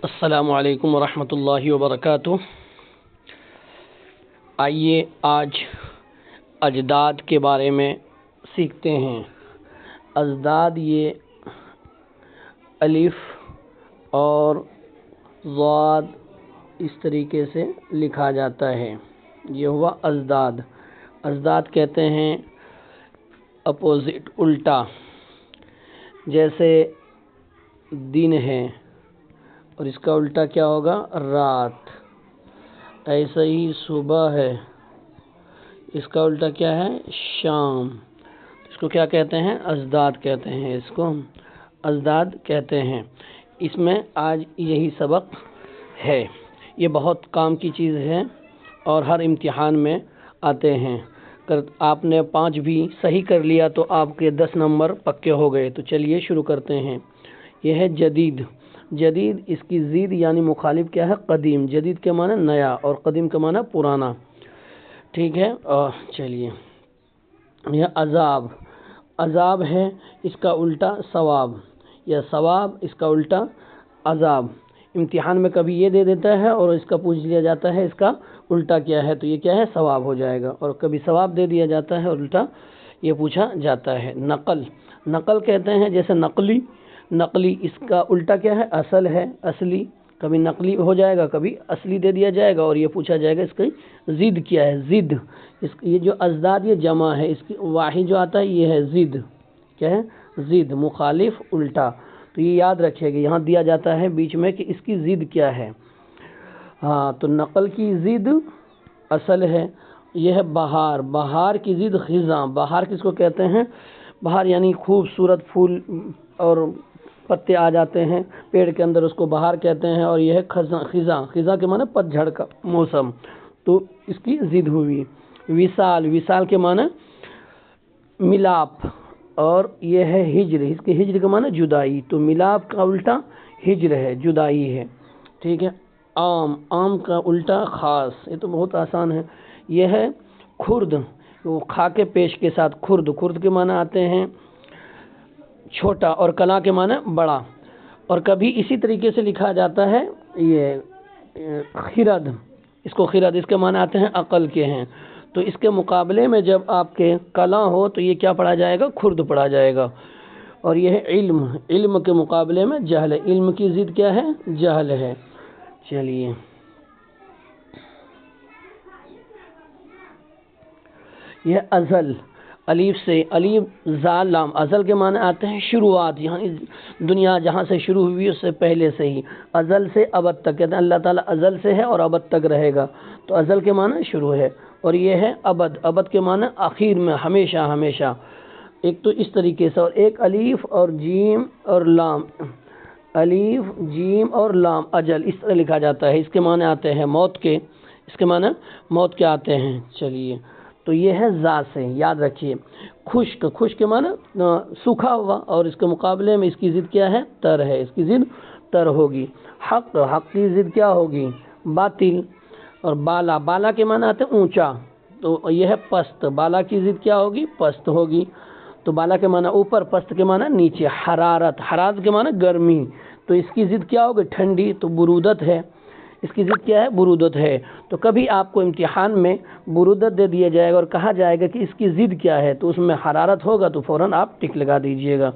السلام علیکم ورحمۃ اللہ وبرکاتہ۔ آئیے آج اجداد کے بارے میں سیکھتے ہیں۔ اجداد یہ الف اور ضاد اس طریقے سے لکھا جاتا ہے، یہ ہوا اجداد۔ اجداد کہتے ہیں اپوزٹ، الٹا، جیسے دن ہے اور اس کا الٹا کیا ہوگا؟ رات۔ ایسے ہی صبح ہے، اس کا الٹا کیا ہے؟ شام۔ اس کو کیا کہتے ہیں؟ اجداد کہتے ہیں، اس کو اجداد کہتے ہیں۔ اس میں آج یہی سبق ہے۔ یہ بہت کام کی چیز ہے اور ہر امتحان میں آتے ہیں۔ اگر آپ نے 5 بھی صحیح کر لیا تو آپ کے 10 نمبر پکے ہو گئے۔ تو چلیے شروع کرتے ہیں۔ یہ ہے جدید۔ جدید، اس کی ضد یعنی مخالف کیا ہے؟ قدیم۔ جدید کے معنی نیا اور قدیم کے معنی پرانا، ٹھیک ہے۔ چلیے، یہ عذاب۔ عذاب ہے، اس کا الٹا ثواب، یا ثواب اس کا الٹا عذاب۔ امتحان میں کبھی یہ دے دیتا ہے اور اس کا پوچھ لیا جاتا ہے اس کا الٹا کیا ہے، تو یہ کیا ہے؟ ثواب ہو جائے گا۔ اور کبھی ثواب دے دیا جاتا ہے اور الٹا یہ پوچھا جاتا ہے۔ نقل۔ نقل کہتے ہیں جیسے نقلی۔ نقلی، اس کا الٹا کیا ہے؟ اصل ہے، اصلی۔ کبھی نقلی ہو جائے گا، کبھی اصلی دے دیا جائے گا اور یہ پوچھا جائے گا اس کی ضد کیا ہے؟ ضد۔ یہ جو اجداد یہ جمع ہے، اس کی واحد جو آتا ہے یہ ہے ضد۔ کیا ہے؟ ضد، مخالف، الٹا۔ تو یہ یاد رکھیے گا، یہاں دیا جاتا ہے بیچ میں کہ اس کی ضد کیا ہے۔ ہاں، تو نقل کی ضد اصل ہے۔ یہ ہے بہار۔ بہار کی ضد خزاں۔ بہار کس کو کہتے ہیں؟ بہار یعنی خوبصورت پھول اور پتے آ جاتے ہیں پیڑ کے اندر، اس کو بہار کہتے ہیں۔ اور یہ ہے خزاں۔ خزاں کے معنی پت جھڑ کا موسم، تو اس کی ضد ہوئی۔ وصال۔ وصال کے معنی ملاپ، اور یہ ہے ہجر۔ اس کے ہجر کے معنی جدائی، تو ملاپ کا الٹا ہجر ہے، جدائی ہے، ٹھیک ہے۔ عام۔ عام کا الٹا خاص۔ یہ تو بہت آسان ہے۔ یہ ہے خرد، وہ کھا کے پیش کے ساتھ خرد۔ خرد کے معنی آتے ہیں چھوٹا، اور کلا کے معنی بڑا۔ اور کبھی اسی طریقے سے لکھا جاتا ہے یہ خرد۔ اس کو خرد، اس کے معنی آتے ہیں عقل کے ہیں۔ تو اس کے مقابلے میں جب آپ کے کلا ہو تو یہ کیا پڑھا جائے گا؟ خرد پڑھا جائے گا۔ اور یہ ہے علم۔ علم کے مقابلے میں جہل۔ علم کی ضد کیا ہے؟ جہل ہے۔ چلیے، یہ ازل۔ الف سے، الف زال لام۔ ازل کے معنی آتے ہیں شروعات، یعنی دنیا جہاں سے شروع ہوئی اس سے پہلے سے ہی۔ ازل سے ابد تک، کہتے ہیں اللہ تعالیٰ ازل سے ہے اور ابد تک رہے گا، تو ازل کے معنی شروع ہے۔ اور یہ ہے ابد۔ ابد کے معنی آخر میں، ہمیشہ ہمیشہ۔ ایک تو اس طریقے سے، اور ایک الف اور جیم اور لام۔ الف، جیم اور لام، اجل، اس طرح لکھا جاتا ہے۔ اس کے معنی آتے ہیں موت کے۔ اس کے معنی موت کے آتے ہیں۔ چلیے، تو یہ ہے ذا سے، یاد رکھیے۔ خشک۔ خشک کے معنی سوکھا ہوا، اور اس کے مقابلے میں اس کی ضد کیا ہے؟ تر ہے، اس کی ضد تر ہوگی۔ حق۔ حق کی ضد کیا ہوگی؟ باطل۔ اور بالا۔ بالا کے معنی آتے ہیں اونچا، تو یہ ہے پست۔ بالا کی ضد کیا ہوگی؟ پست ہوگی۔ تو بالا کے معنی اوپر، پست کے معنی نیچے۔ حرارت۔ حرارت کے معنی گرمی، تو اس کی ضد کیا ہوگی؟ ٹھنڈی، تو برودت ہے۔ اس کی ضد کیا ہے؟ برودت ہے۔ تو کبھی آپ کو امتحان میں برودت دے دیا جائے گا اور کہا جائے گا کہ اس کی ضد کیا ہے، تو اس میں حرارت ہوگا تو فوراً آپ ٹک لگا دیجئے گا،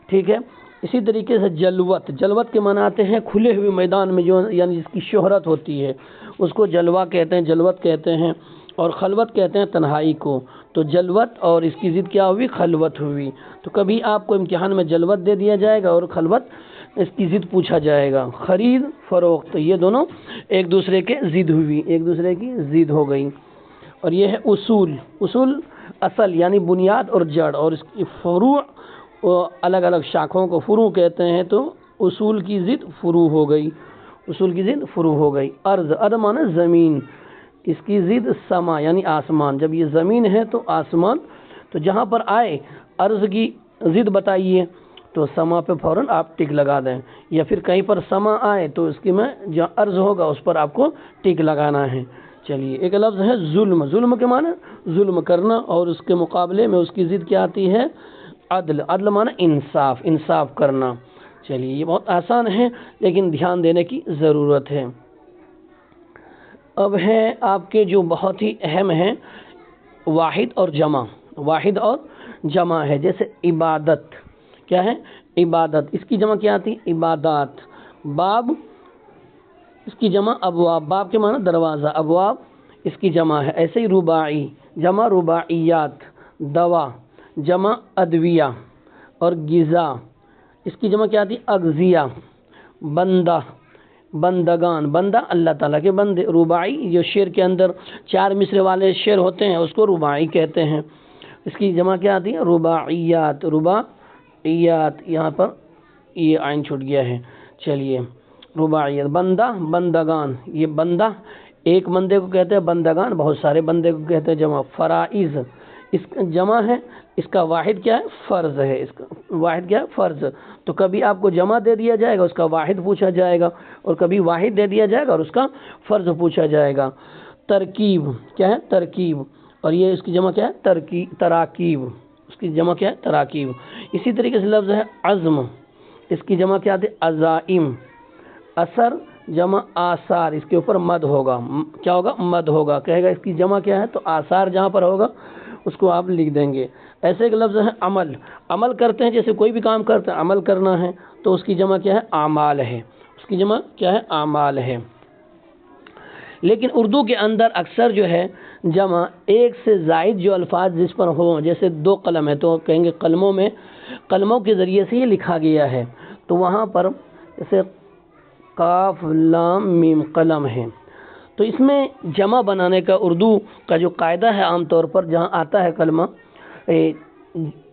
ٹھیک ہے۔ اسی طریقے سے جلوت۔ جلوت کے معنی آتے ہیں کھلے ہوئے میدان میں، جو یعنی جس کی شہرت ہوتی ہے اس کو جلوہ کہتے ہیں، جلوت کہتے ہیں۔ اور خلوت کہتے ہیں تنہائی کو، تو جلوت اور اس کی ضد کیا ہوئی؟ خلوت ہوئی۔ تو کبھی آپ کو امتحان میں جلوت دے دیا جائے گا اور خلوت اس کی ضد پوچھا جائے گا۔ خرید، فروخت، تو یہ دونوں ایک دوسرے کے ضد ہوئی، ایک دوسرے کی ضد ہو گئی۔ اور یہ ہے اصول۔ اصول اصل یعنی بنیاد اور جڑ، اور اس کی فروع، الگ الگ شاخوں کو فروع کہتے ہیں، تو اصول کی ضد فروع ہو گئی۔ اصول کی ضد فروع ہو گئی۔ ارض۔ ارض معنی زمین، اس کی ضد سما یعنی آسمان۔ جب یہ زمین ہے تو آسمان، تو جہاں پر آئے ارض کی ضد بتائیے تو سما پہ فوراً آپ ٹک لگا دیں، یا پھر کہیں پر سما آئے تو اس کی میں جو ارض ہوگا اس پر آپ کو ٹک لگانا ہے۔ چلیے، ایک لفظ ہے ظلم۔ ظلم کے معنی ظلم کرنا، اور اس کے مقابلے میں اس کی ضد کیا آتی ہے؟ عدل۔ عدل معنی انصاف، انصاف کرنا۔ چلیے یہ بہت آسان ہے لیکن دھیان دینے کی ضرورت ہے۔ اب ہے آپ کے جو بہت ہی اہم ہیں واحد اور جمع۔ واحد اور جمع ہے، جیسے عبادت، کیا ہے؟ عبادت، اس کی جمع کیا آتی؟ عبادات۔ باب، اس کی جمع ابواب، باب کے معنی دروازہ، ابواب اس کی جمع ہے۔ ایسے ہی رباعی، جمع رباعیات۔ دوا، جمع ادویہ، اور غذا، اس کی جمع کیا آتی؟ اغذیہ۔ بندہ، بندگان، بندہ اللہ تعالیٰ کے بندے۔ رباعی جو شعر کے اندر 4 مصرے والے شعر ہوتے ہیں اس کو رباعی کہتے ہیں، اس کی جمع کیا آتی ہے؟ رباعیات۔ رباعیات، یہاں پر یہ عین چھوٹ گیا ہے، چلیے رباعیات۔ بندہ، بندگان، یہ بندہ ایک بندے کو کہتے ہیں، بندگان بہت سارے بندے کو کہتے ہیں۔ جمع فرائض، اس کا جمع ہے، اس کا واحد کیا ہے؟ فرض ہے، اس کا واحد کیا ہے؟ فرض۔ تو کبھی آپ کو جمع دے دیا جائے گا اس کا واحد پوچھا جائے گا، اور کبھی واحد دے دیا جائے گا اور اس کا فرض پوچھا جائے گا۔ ترکیب، کیا ہے؟ ترکیب، اور یہ اس کی جمع کیا ہے؟ تراکیب، اس کی جمع کیا ہے؟ تراکیب۔ اسی طریقے سے لفظ ہے عزم، اس کی جمع کیا آتی ہے؟ عزائم۔ اثر، جمع آثار، اس کے اوپر مد ہوگا، کیا ہوگا؟ مد ہوگا، کہے گا اس کی جمع کیا ہے؟ تو آثار جہاں پر ہوگا اس کو آپ لکھ دیں گے۔ ایسے ایک لفظ ہے عمل، عمل کرتے ہیں، جیسے کوئی بھی کام کرتے ہیں عمل کرنا ہے تو اس کی جمع کیا ہے؟ اعمال ہے، اس کی جمع کیا ہے؟ اعمال ہے۔ لیکن اردو کے اندر اکثر جو ہے جمع ایک سے زائد جو الفاظ جس پر ہوں، جیسے 2 قلم ہے تو کہیں گے قلموں میں، قلموں کے ذریعے سے یہ لکھا گیا ہے، تو وہاں پر جیسے قاف لام میم قلم ہے، تو اس میں جمع بنانے کا اردو کا جو قاعدہ ہے عام طور پر جہاں آتا ہے کلمہ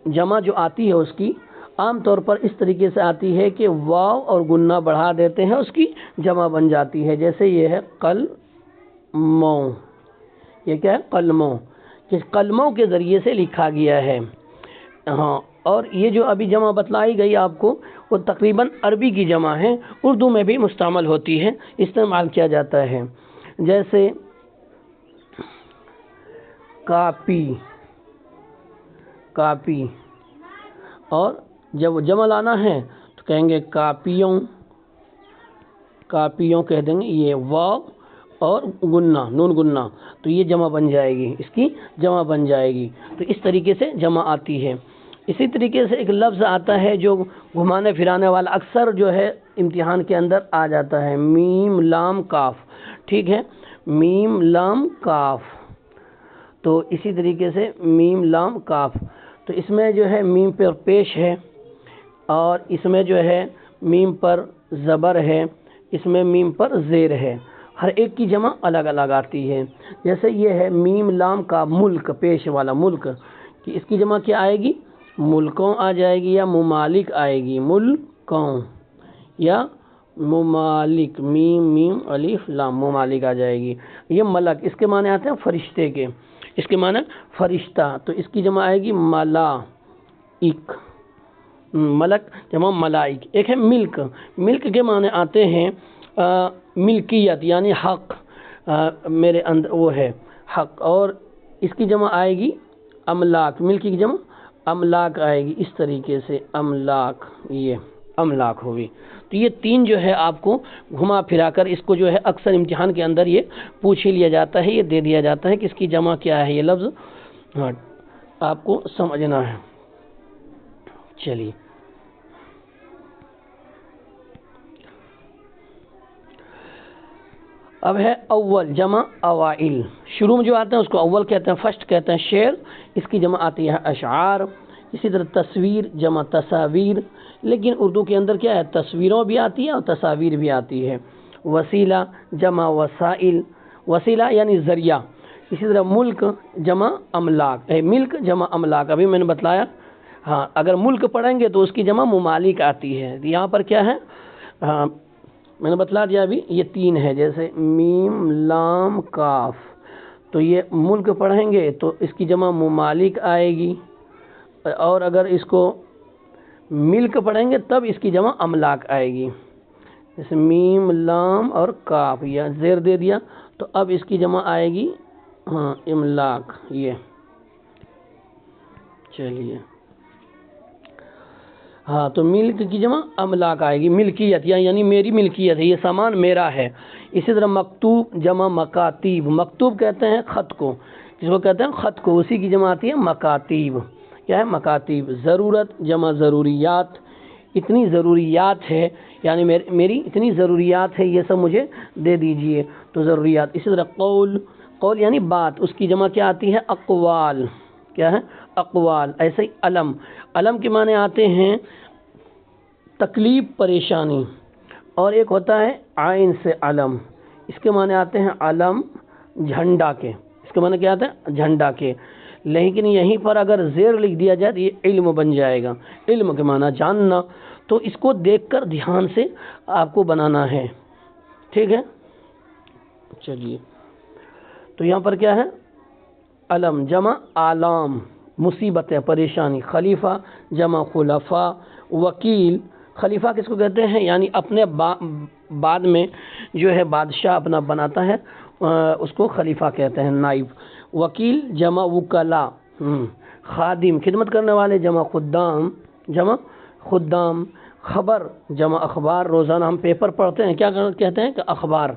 جمع جو آتی ہے اس کی عام طور پر اس طریقے سے آتی ہے کہ واو اور گنہ بڑھا دیتے ہیں، اس کی جمع بن جاتی ہے۔ جیسے یہ ہے قلموں، یہ کیا ہے؟ قلموں، کہ قلموں کے ذریعے سے لکھا گیا ہے۔ ہاں، اور یہ جو ابھی جمع بتلائی گئی آپ کو وہ تقریباً عربی کی جمع ہے، اردو میں بھی مستعمل ہوتی ہے، استعمال کیا جاتا ہے۔ جیسے کاپی، کاپی، اور جب جمع لانا ہے تو کہیں گے کاپیوں، کاپیوں کہہ دیں گے، یہ واو اور گنہ، نون گنہ، تو یہ جمع بن جائے گی، اس کی جمع بن جائے گی، تو اس طریقے سے جمع آتی ہے۔ اسی طریقے سے ایک لفظ آتا ہے جو گھمانے پھرانے والا اکثر جو ہے امتحان کے اندر آ جاتا ہے، میم لام کاف، ٹھیک ہے؟ میم لام کاف، تو اسی طریقے سے میم لام کاف، تو اس میں جو ہے میم پر پیش ہے، اور اس میں جو ہے میم پر زبر ہے، اس میں میم پر زیر ہے، ہر ایک کی جمع الگ الگ آتی ہے۔ جیسے یہ ہے میم لام کا ملک، پیش والا ملک، کہ اس کی جمع کیا آئے گی؟ ملکوں آ جائے گی یا ممالک آئے گی، ملکوں یا ممالک، میم میم الف لام، ممالک آ جائے گی۔ یہ ملک، اس کے معنی آتے ہیں فرشتے کے، اس کے معنی فرشتہ، تو اس کی جمع آئے گی ملائک، ملک جمع ملائک۔ ایک ہے ملک، ملک کے معنی آتے ہیں ملکیت یعنی حق، میرے اندر وہ ہے حق، اور اس کی جمع آئے گی املاک، ملک کی جمع املاک آئے گی، اس طریقے سے املاک، یہ املاک ہوگی۔ تو یہ 3 جو ہے آپ کو گھما پھرا کر اس کو جو ہے اکثر امتحان کے اندر یہ پوچھ ہی لیا جاتا ہے، یہ دے دیا جاتا ہے کہ اس کی جمع کیا ہے، یہ لفظ ہاں آپ کو سمجھنا ہے۔ چلیے اب ہے اول، جمع اوائل، شروع میں جو آتے ہیں اس کو اول کہتے ہیں، فرسٹ کہتے ہیں۔ شعر، اس کی جمع آتی ہے اشعار۔ اسی طرح تصویر، جمع تصاویر، لیکن اردو کے اندر کیا ہے؟ تصویروں بھی آتی ہے اور تصاویر بھی آتی ہے۔ وسیلہ، جمع وسائل، وسیلہ یعنی ذریعہ۔ اسی طرح ملک، جمع املاک، ملک جمع املاک، ابھی میں نے بتلایا۔ ہاں، اگر ملک پڑھیں گے تو اس کی جمع ممالک آتی ہے، یہاں پر کیا ہے؟ ہاں میں نے بتلا دیا ابھی، یہ 3 ہے، جیسے میم لام کاف، تو یہ ملک پڑھیں گے تو اس کی جمع ممالک آئے گی، اور اگر اس کو ملک پڑھیں گے تب اس کی جمع املاک آئے گی، جیسے میم لام اور کاف، یا زیر دے دیا تو اب اس کی جمع آئے گی ہاں املاک۔ یہ چلیے ہاں تو ملک کی جمع املاک آئے گی، ملکیت یعنی میری ملکیت ہے، یہ سامان میرا ہے۔ اسی طرح مکتوب جمع مکاتیب، مکتوب کہتے ہیں خط کو، جس کو کہتے ہیں خط کو، اسی کی جمع آتی ہے مکاتیب۔ کیا ہے؟ مکاتیب۔ ضرورت جمع ضروریات، اتنی ضروریات ہے یعنی میری اتنی ضروریات ہے، یہ سب مجھے دے دیجئے، تو ضروریات۔ اسی طرح قول، قول یعنی بات، اس کی جمع کیا آتی ہے؟ اقوال۔ کیا ہے؟ اقوال۔ ایسے ہی علم، علم کے معنی آتے ہیں تکلیف، پریشانی، اور ایک ہوتا ہے عین سے علم، اس کے معنی آتے ہیں علم، جھنڈا کے، اس کے معنی کیا آتے ہیں؟ جھنڈا کے۔ لیکن یہیں پر اگر زیر لکھ دیا جائے تو یہ علم بن جائے گا، علم کے معنی جاننا، تو اس کو دیکھ کر دھیان سے آپ کو بنانا ہے، ٹھیک ہے؟ چلیے، تو یہاں پر کیا ہے؟ علم جمع آلام، مصیبتیں، پریشانی۔ خلیفہ جمع خلفاء۔ وکیل، خلیفہ کس کو کہتے ہیں؟ یعنی اپنے بعد میں جو ہے بادشاہ اپنا بناتا ہے، اس کو خلیفہ کہتے ہیں، نائب۔ وکیل جمع وکلا۔ خادم خدمت کرنے والے، جمع خدام، جمع خدام۔ خبر جمع اخبار، روزانہ ہم پیپر پڑھتے ہیں، کیا کہتے ہیں؟ کہ اخبار،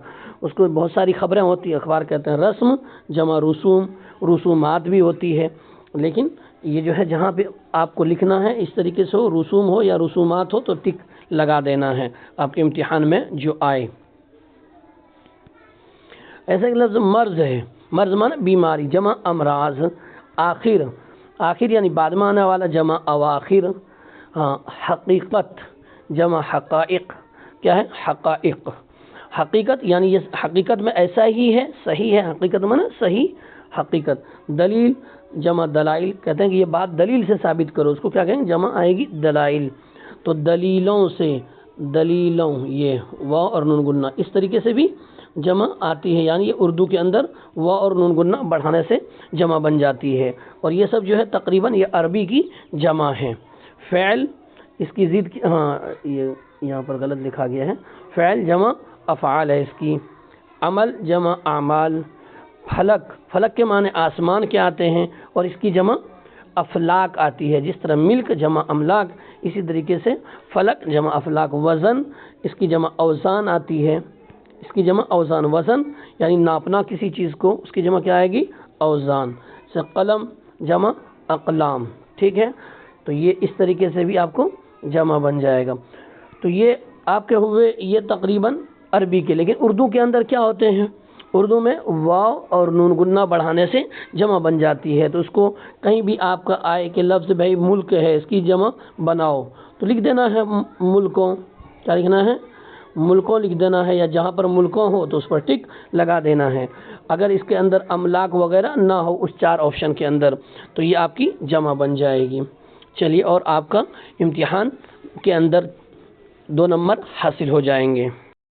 اس کو بہت ساری خبریں ہوتی ہیں، اخبار کہتے ہیں۔ رسم جمع رسوم، رسومات بھی ہوتی ہے، لیکن یہ جو ہے جہاں پہ آپ کو لکھنا ہے اس طریقے سے ہو، رسوم ہو یا رسومات ہو تو ٹک لگا دینا ہے آپ کے امتحان میں جو آئے۔ ایسا ایک لفظ مرض ہے، مرض معنی بیماری، جمع امراض۔ آخر، آخر یعنی بعد میں آنے والا، جمع اواخر۔ ہاں، حقیقت جمع حقائق۔ کیا ہے؟ حقائق۔ حقیقت یعنی یہ حقیقت میں ایسا ہی ہے، صحیح ہے، حقیقت معنی صحیح، حقیقت۔ دلیل جمع دلائل، کہتے ہیں کہ یہ بات دلیل سے ثابت کرو، اس کو کیا کہیں گے؟ جمع آئے گی دلائل۔ تو دلیلوں سے، دلیلوں، یہ واو اور نون گنہ اس طریقے سے بھی جمع آتی ہے، یعنی یہ اردو کے اندر واو اور نون گنہ بڑھانے سے جمع بن جاتی ہے، اور یہ سب جو ہے تقریباً یہ عربی کی جمع ہے۔ فعل، اس کی ضد کی، ہاں یہ یہاں پر غلط لکھا گیا ہے، فعل جمع افعال ہے اس کی۔ عمل جمع اعمال۔ فلک، فلک کے معنی آسمان کے آتے ہیں، اور اس کی جمع افلاک آتی ہے، جس طرح ملک جمع املاک، اسی طریقے سے فلک جمع افلاک۔ وزن، اس کی جمع اوزان آتی ہے، اس کی جمع اوزان۔ وزن یعنی ناپنا کسی چیز کو، اس کی جمع کیا آئے گی؟ اوزان سے۔ قلم جمع اقلام، ٹھیک ہے؟ تو یہ اس طریقے سے بھی آپ کو جمع بن جائے گا۔ تو یہ آپ کے ہوئے یہ تقریباً عربی کے، لیکن اردو کے اندر کیا ہوتے ہیں؟ اردو میں واو اور نون گنہ بڑھانے سے جمع بن جاتی ہے، تو اس کو کہیں بھی آپ کا آئے کہ لفظ بھائی ملک ہے، اس کی جمع بناؤ، تو لکھ دینا ہے ملکوں، کیا لکھنا ہے؟ ملکوں لکھ دینا ہے، یا جہاں پر ملکوں ہو تو اس پر ٹک لگا دینا ہے۔ اگر اس کے اندر املاک وغیرہ نہ ہو اس 4 آپشن کے اندر تو یہ آپ کی جمع بن جائے گی۔ چلیے، اور آپ کا امتحان کے اندر 2 نمبر حاصل ہو جائیں گے۔